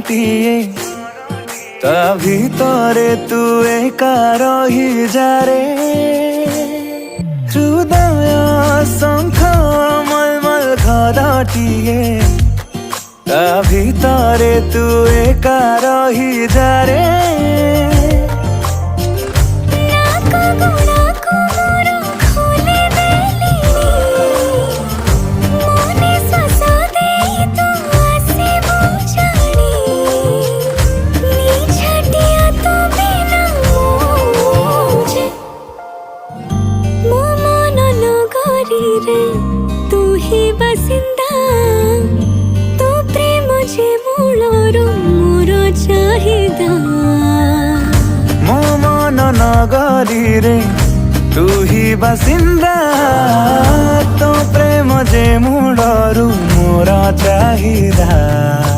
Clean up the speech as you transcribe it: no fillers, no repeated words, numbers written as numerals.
घरटीए ता भितरे तू एका रही जा रे हृदय शंख मलमल घरटीए ता भितरे तू एका रही जा रे तू ही बसिंदा तो प्रेम जे मूलरू मोर चाहिदा मो मन नगरी रे तू ही बसिंदा तो प्रेम जे मूलरू मोर चाहिदा।